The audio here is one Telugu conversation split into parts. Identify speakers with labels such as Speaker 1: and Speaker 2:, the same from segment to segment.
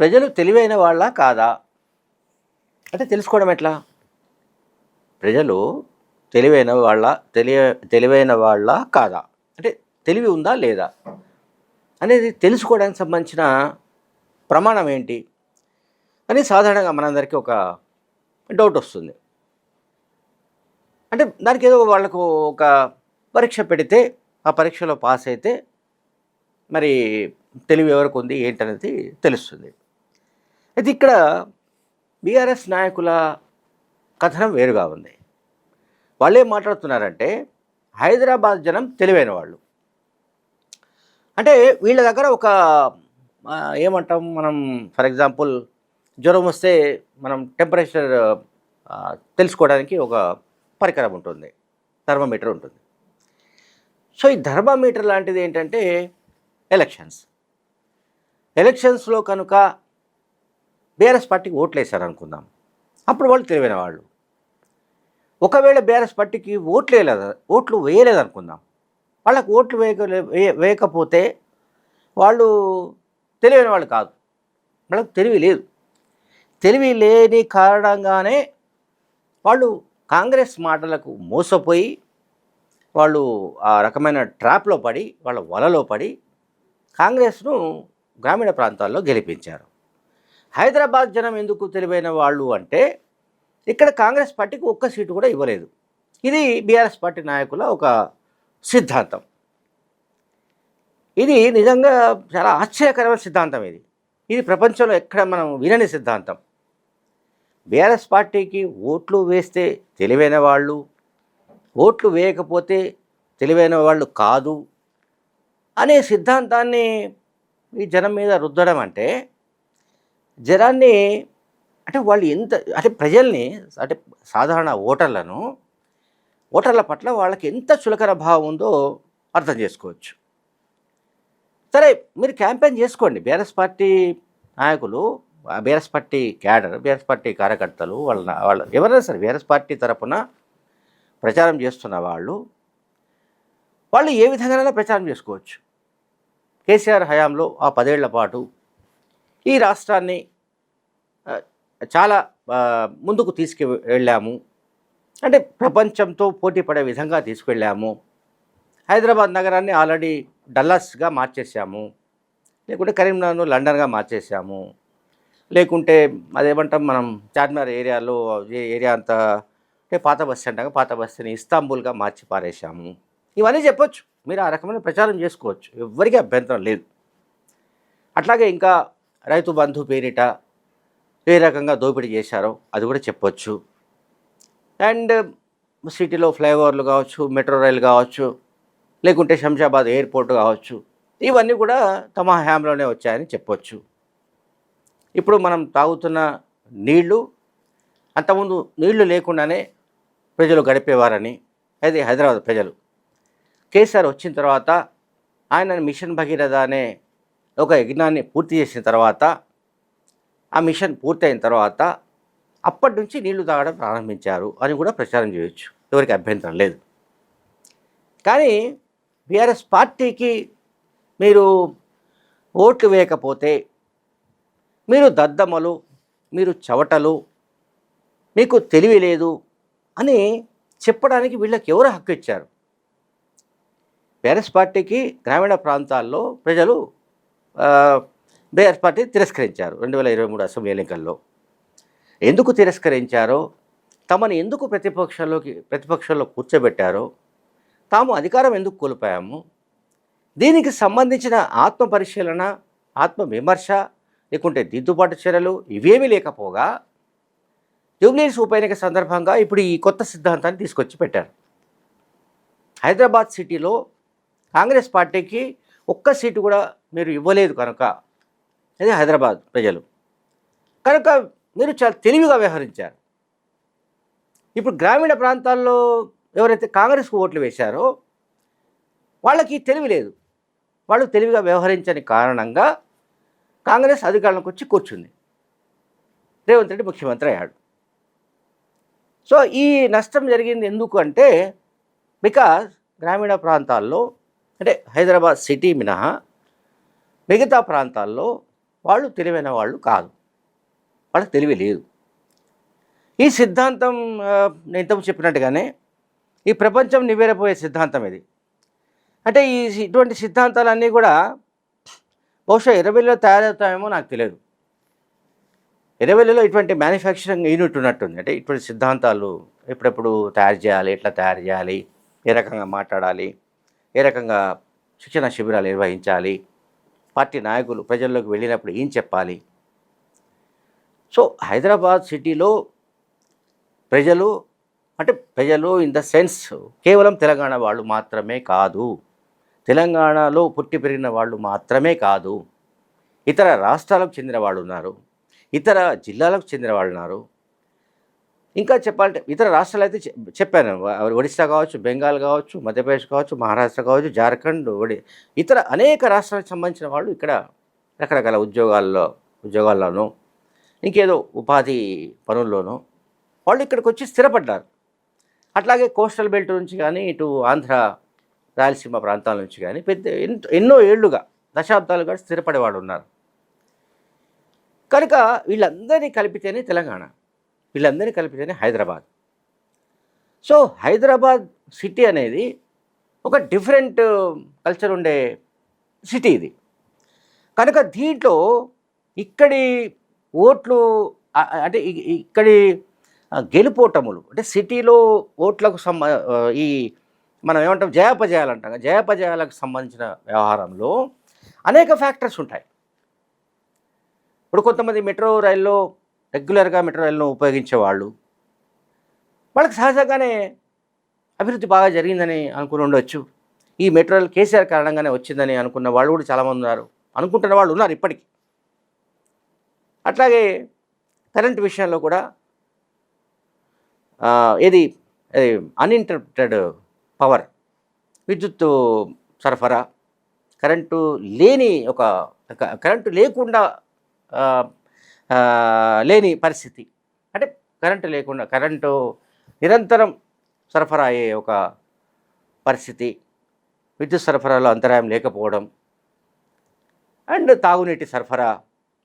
Speaker 1: ప్రజలు తెలివైన వాళ్ళా కాదా? అంటే తెలుసుకోవడం ఎట్లా? ప్రజలు తెలివైన వాళ్ళా తెలివైన వాళ్ళా కాదా? అంటే తెలివి ఉందా లేదా? అనేది తెలుసుకోవడానికి సంబంధించిన ప్రమాణం ఏంటి? అని సాధారణంగా మనందరికీ ఒక డౌట్ వస్తుంది. అంటే దానికి ఏదో వాళ్ళకు ఒక పరీక్ష పెడితే ఆ పరీక్షలో పాస్ అయితే మరి తెలివి ఎవరికి ఉంది ఏంటనేది తెలుస్తుంది. అయితే ఇక్కడ బీఆర్ఎస్ నాయకుల కథనం వేరుగా ఉంది. వాళ్ళేం మాట్లాడుతున్నారంటే హైదరాబాద్ జనం తెలివైన వాళ్ళు. అంటే వీళ్ళ దగ్గర ఒక ఏమంటాం మనం, ఫర్ ఎగ్జాంపుల్ జ్వరం వస్తే మనం టెంపరేచర్ తెలుసుకోవడానికి ఒక పరికరం ఉంటుంది, థర్మోమీటర్ ఉంటుంది. సో ఈ థర్మోమీటర్ లాంటిది ఏంటంటే ఎలక్షన్స్లో కనుక బీఆర్ఎస్ పార్టీకి ఓట్లు వేశారు అనుకుందాం, అప్పుడు వాళ్ళు తెలివైన వాళ్ళు. ఒకవేళ బీఆర్ఎస్ పార్టీకి ఓట్లు వేయలేదు అనుకుందాం, వాళ్ళకు ఓట్లు వేయకపోతే వాళ్ళు తెలివైన వాళ్ళు కాదు, వాళ్ళకు తెలివి లేదు. తెలివి లేని కారణంగానే వాళ్ళు కాంగ్రెస్ మాటలకు మోసపోయి వాళ్ళు ఆ రకమైన ట్రాప్లో పడి, వాళ్ళ వలలో పడి కాంగ్రెస్ను గ్రామీణ ప్రాంతాల్లో గెలిపించారు. హైదరాబాద్ జనం ఎందుకు తెలివైన వాళ్ళు అంటే ఇక్కడ కాంగ్రెస్ పార్టీకి ఒక్క సీటు కూడా ఇవ్వలేదు. ఇది బీఆర్ఎస్ పార్టీ నాయకుల ఒక సిద్ధాంతం. ఇది నిజంగా చాలా ఆశ్చర్యకరమైన సిద్ధాంతం. ఇది ప్రపంచంలో ఎక్కడ మనం వినని సిద్ధాంతం. బీఆర్ఎస్ పార్టీకి ఓట్లు వేస్తే తెలివైన వాళ్ళు, ఓట్లు వేయకపోతే తెలివైన వాళ్ళు కాదు అనే సిద్ధాంతాన్ని ఈ జనం మీద రుద్దడం అంటే జనాన్ని, అంటే వాళ్ళు ఎంత, అంటే ప్రజల్ని, అంటే సాధారణ ఓటర్ల పట్ల వాళ్ళకి ఎంత చులకన భావం ఉందో అర్థం చేసుకోవచ్చు. సరే, మీరు క్యాంపెయిన్ చేసుకోండి. బీఆర్ఎస్ పార్టీ నాయకులు, BRS party cadre, BRS party కార్యకర్తలు, వాళ్ళ ఎవరైనా సరే బీఆర్ఎస్ పార్టీ తరఫున ప్రచారం చేస్తున్న వాళ్ళు ఏ విధంగానైనా ప్రచారం చేసుకోవచ్చు. కేసీఆర్ హయాంలో ఆ 10 ఏళ్ల పాటు ఈ రాష్ట్రాన్ని చాలా ముందుకు తీసుకువెళ్ళాము, అంటే ప్రపంచంతో పోటీ పడే విధంగా తీసుకువెళ్ళాము. హైదరాబాద్ నగరాన్ని ఆల్రెడీ డల్లాస్గా మార్చేసాము, లేకుంటే కరీంనగర్ను లండన్గా మార్చేసాము, లేకుంటే అదేమంటాం మనం చార్మినార్ ఏరియాలో ఏరియా అంతా అంటే పాత బస్సు అంటాగా, పాత బస్సుని ఇస్తాంబుల్గా మార్చి పారేసాము. ఇవన్నీ చెప్పొచ్చు, మీరు ఆ రకమైన ప్రచారం చేసుకోవచ్చు, ఎవ్వరికీ అభ్యంతరం లేదు. అట్లాగే ఇంకా రైతు బంధు పేరిట ఏ రకంగా దోపిడీ చేశారో అది కూడా చెప్పొచ్చు. అండ్ సిటీలో ఫ్లైఓవర్లు కావచ్చు, మెట్రో రైలు కావచ్చు, లేకుంటే శంషాబాద్ ఎయిర్పోర్ట్ కావచ్చు, ఇవన్నీ కూడా తమ హయాంలోనే వచ్చాయని చెప్పొచ్చు. ఇప్పుడు మనం తాగుతున్న నీళ్లు అంతకుముందు నీళ్లు లేకుండానే ప్రజలు గడిపేవారని, అయితే హైదరాబాద్ ప్రజలు కేసీఆర్ వచ్చిన తర్వాత ఆయన మిషన్ భగీరథ అనే ఒక యజ్ఞాన్ని పూర్తి చేసిన తర్వాత, ఆ మిషన్ పూర్తయిన తర్వాత అప్పటి నుంచి నీళ్లు తాగడం ప్రారంభించారు అని కూడా ప్రచారం చేయొచ్చు, ఎవరికి అభ్యంతరం లేదు. కానీ బీఆర్ఎస్ పార్టీకి మీరు ఓట్లు వేయకపోతే మీరు దద్దమ్మలు, మీరు చవటలు, మీకు తెలివి లేదు అని చెప్పడానికి వీళ్ళకి ఎవరు హక్కు ఇచ్చారు? బీఆర్ఎస్ పార్టీకి గ్రామీణ ప్రాంతాల్లో ప్రజలు బీఆర్ఎస్ పార్టీ తిరస్కరించారు 2023 అసెంబ్లీ ఎన్నికల్లో. ఎందుకు తిరస్కరించారో, తమను ఎందుకు ప్రతిపక్షంలో కూర్చోబెట్టారో, తాము అధికారం ఎందుకు కోల్పోయాము, దీనికి సంబంధించిన ఆత్మ పరిశీలన, ఆత్మ విమర్శ, లేకుంటే దిద్దుబాటు చర్యలు ఇవేమీ లేకపోగా జూబ్లీహిల్స్ ఉప ఎన్నిక సందర్భంగా ఇప్పుడు ఈ కొత్త సిద్ధాంతాన్ని తీసుకొచ్చి పెట్టారు. హైదరాబాద్ సిటీలో కాంగ్రెస్ పార్టీకి ఒక్క సీటు కూడా మీరు ఇవ్వలేదు కనుక, అది హైదరాబాద్ ప్రజలు కనుక మీరు చాలా తెలివిగా వ్యవహరించారు. ఇప్పుడు గ్రామీణ ప్రాంతాల్లో ఎవరైతే కాంగ్రెస్కు ఓట్లు వేశారో వాళ్ళకి తెలివి లేదు, వాళ్ళు తెలివిగా వ్యవహరించని కారణంగా కాంగ్రెస్ అధికారంలోకి వచ్చి కూర్చుంది, రేవంత్ రెడ్డి ముఖ్యమంత్రి అయ్యాడు. సో ఈ నష్టం జరిగింది ఎందుకు అంటే, బికాజ్ గ్రామీణ ప్రాంతాల్లో, అంటే హైదరాబాద్ సిటీ మినహా మిగతా ప్రాంతాల్లో వాళ్ళు తెలివైన వాళ్ళు కాదు, వాళ్ళకి తెలివి లేదు. ఈ సిద్ధాంతం నేను ఇంతకు చెప్పినట్టుగానే ఈ ప్రపంచం నివేరపోయే సిద్ధాంతం ఇది. అంటే ఇటువంటి సిద్ధాంతాలన్నీ కూడా బహుశా ఎర్రబెల్లిలో తయారవుతాయేమో నాకు తెలియదు. ఎర్రబెల్లిలో ఇటువంటి మ్యానుఫ్యాక్చరింగ్ యూనిట్ ఉన్నట్టుంది. అంటే ఇటువంటి సిద్ధాంతాలు ఎప్పుడెప్పుడు తయారు చేయాలి, ఎట్లా తయారు చేయాలి, ఏ రకంగా మాట్లాడాలి, ఏ రకంగా శిక్షణ శిబిరాలు నిర్వహించాలి, పార్టీ నాయకులు ప్రజల్లోకి వెళ్ళినప్పుడు ఏం చెప్పాలి. సో హైదరాబాద్ సిటీలో ప్రజలు ఇన్ ద సెన్స్ కేవలం తెలంగాణ వాళ్ళు మాత్రమే కాదు, తెలంగాణలో పుట్టి పెరిగిన వాళ్ళు మాత్రమే కాదు, ఇతర రాష్ట్రాలకు చెందిన వాళ్ళు ఉన్నారు, ఇతర జిల్లాలకు చెందిన వాళ్ళు ఉన్నారు. ఇంకా చెప్పాలంటే ఇతర రాష్ట్రాలు అయితే చెప్పాను, ఒడిశా కావచ్చు, బెంగాల్ కావచ్చు, మధ్యప్రదేశ్ కావచ్చు, మహారాష్ట్ర కావచ్చు, జార్ఖండ్, ఇతర అనేక రాష్ట్రాలకు సంబంధించిన వాళ్ళు ఇక్కడ రకరకాల ఉద్యోగాల్లోనూ ఇంకేదో ఉపాధి పనుల్లోనూ వాళ్ళు ఇక్కడికి వచ్చి స్థిరపడ్డారు. అట్లాగే కోస్టల్ బెల్ట్ నుంచి కానీ ఇటు ఆంధ్ర రాయలసీమ ప్రాంతాల నుంచి కానీ ఎన్నో ఏళ్లుగా దశాబ్దాలుగా స్థిరపడేవాడు ఉన్నారు. కనుక వీళ్ళందరినీ కలిపితేనే తెలంగాణ, వీళ్ళందరినీ కలిపితేనే హైదరాబాద్. సో హైదరాబాద్ సిటీ అనేది ఒక డిఫరెంట్ కల్చర్ ఉండే సిటీ ఇది. కనుక దీంట్లో ఇక్కడి ఓట్లు అంటే ఇక్కడి గెలుపోటములు అంటే సిటీలో ఓట్లకు ఈ మనం ఏమంటాం జయాపజయాలు అంటాం, జయాపజయాలకు సంబంధించిన వ్యవహారంలో అనేక ఫ్యాక్టర్స్ ఉంటాయి. ఇప్పుడు కొంతమంది రెగ్యులర్గా మెట్రో రైల్లో ఉపయోగించే వాళ్ళకి సహజంగానే అభివృద్ధి బాగా జరిగిందని అనుకుని ఉండొచ్చు. ఈ మెట్రో రైలు కేసీఆర్ కారణంగానే వచ్చిందని అనుకున్న వాళ్ళు కూడా చాలామంది ఉన్నారు, అనుకుంటున్న వాళ్ళు ఉన్నారు ఇప్పటికీ. అట్లాగే కరెంట్ విషయంలో కూడా ఏది అన్ఇంటరప్టెడ్ పవర్, విద్యుత్ సరఫరా, కరెంటు లేకుండా లేని పరిస్థితి, అంటే కరెంటు నిరంతరం సరఫరా అయ్యే ఒక పరిస్థితి, విద్యుత్ సరఫరాలో అంతరాయం లేకపోవడం, అండ్ తాగునీటి సరఫరా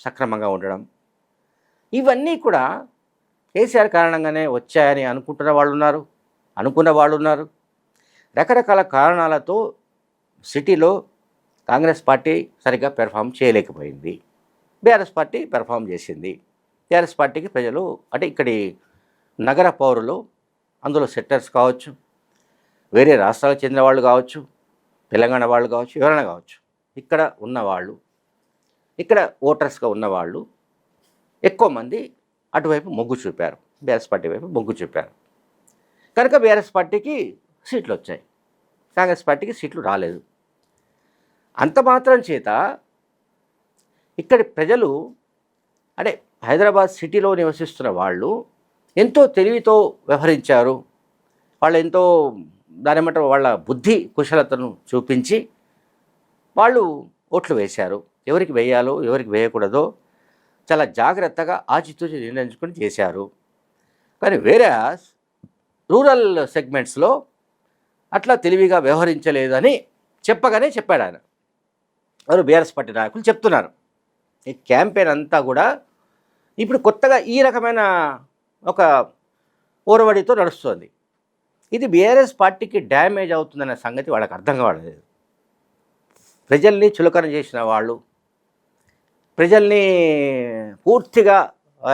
Speaker 1: సక్రమంగా ఉండడం, ఇవన్నీ కూడా కేసీఆర్ కారణంగానే వచ్చాయని అనుకున్న వాళ్ళు ఉన్నారు. రకరకాల కారణాలతో సిటీలో కాంగ్రెస్ పార్టీ సరిగ్గా పెర్ఫామ్ చేయలేకపోయింది, బీఆర్ఎస్ పార్టీ పెర్ఫామ్ చేసింది. బీఆర్ఎస్ పార్టీకి ప్రజలు అంటే ఇక్కడి నగర పౌరులు, అందులో సెట్టర్స్ కావచ్చు, వేరే రాష్ట్రాలకు చెందిన వాళ్ళు కావచ్చు, తెలంగాణ వాళ్ళు కావచ్చు, ఎవరైనా కావచ్చు, ఇక్కడ ఉన్నవాళ్ళు, ఇక్కడ ఓటర్స్గా ఉన్నవాళ్ళు ఎక్కువ మంది అటువైపు మొగ్గు చూపారు, బీఆర్ఎస్ పార్టీ వైపు మొగ్గు చూపారు. కనుక బీఆర్ఎస్ పార్టీకి సీట్లు వచ్చాయి, కాంగ్రెస్ పార్టీకి సీట్లు రాలేదు. అంత మాత్రం చేత ఇక్కడి ప్రజలు అంటే హైదరాబాద్ సిటీలో నివసిస్తున్న వాళ్ళు ఎంతో తెలివితో వ్యవహరించారు. వాళ్ళు ఎంతో దానిమంటే వాళ్ళ బుద్ధి కుశలతను చూపించి వాళ్ళు ఓట్లు వేశారు. ఎవరికి వేయాలో ఎవరికి వేయకూడదో చాలా జాగ్రత్తగా ఆచితూచి నిర్ణయించుకొని చేశారు. కానీ వేరే రూరల్ సెగ్మెంట్స్లో అట్లా తెలివిగా వ్యవహరించలేదని చెప్పాడు ఆయన. ఎవరు బీఆర్ఎస్ పార్టీ నాయకులు చెప్తున్నారు. ఈ క్యాంపెయిన్ అంతా కూడా ఇప్పుడు కొత్తగా ఈ రకమైన ఒక ఓరవడితో నడుస్తుంది. ఇది బీఆర్ఎస్ పార్టీకి డ్యామేజ్ అవుతుందనే సంగతి వాళ్ళకి అర్థం కావట్లేదు. ప్రజల్ని చులకన చేసిన వాళ్ళు, ప్రజల్ని పూర్తిగా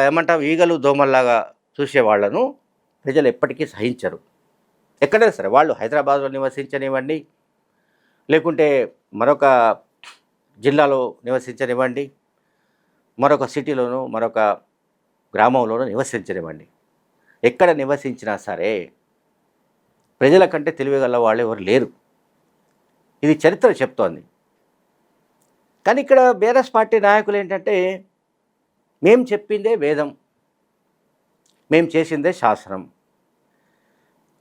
Speaker 1: ఏమంటాం ఈగలు దోమల్లాగా చూసేవాళ్లను ప్రజలు ఎప్పటికీ సహించరు. ఎక్కడైనా సరే వాళ్ళు హైదరాబాద్లో నివసించనివ్వండి, లేకుంటే మరొక జిల్లాలో నివసించనివ్వండి, మరొక సిటీలోనూ మరొక గ్రామంలోనూ నివసించనివ్వండి, ఎక్కడ నివసించినా సరే ప్రజల కంటే తెలివిగల వాళ్ళు ఎవరు లేరు. ఇది చరిత్ర చెప్తోంది. కానీ ఇక్కడ బీఆర్ఎస్ పార్టీ నాయకులు ఏంటంటే మేము చెప్పిందే వేదం, మేము చేసిందే శాస్త్రం,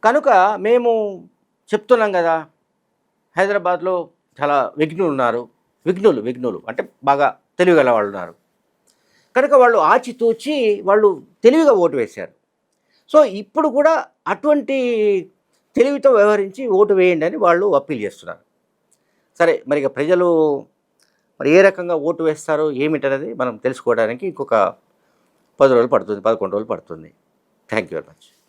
Speaker 1: కనుక మేము చెప్తున్నాం కదా. హైదరాబాద్లో చాలా విఘ్నులు అంటే బాగా తెలివిగల వాళ్ళు ఉన్నారు కనుక వాళ్ళు ఆచితూచి వాళ్ళు తెలివిగా ఓటు వేశారు. సో ఇప్పుడు కూడా అటువంటి తెలివితో వ్యవహరించి ఓటు వేయండి అని వాళ్ళు అప్పీల్ చేస్తున్నారు. సరే మరి ఇక ప్రజలు మరి ఏ రకంగా ఓటు వేస్తారో ఏమిటనేది మనం తెలుసుకోవడానికి ఇంకొక 10 రోజులు పడుతుంది, 11 రోజులు పడుతుంది. Thank you very much.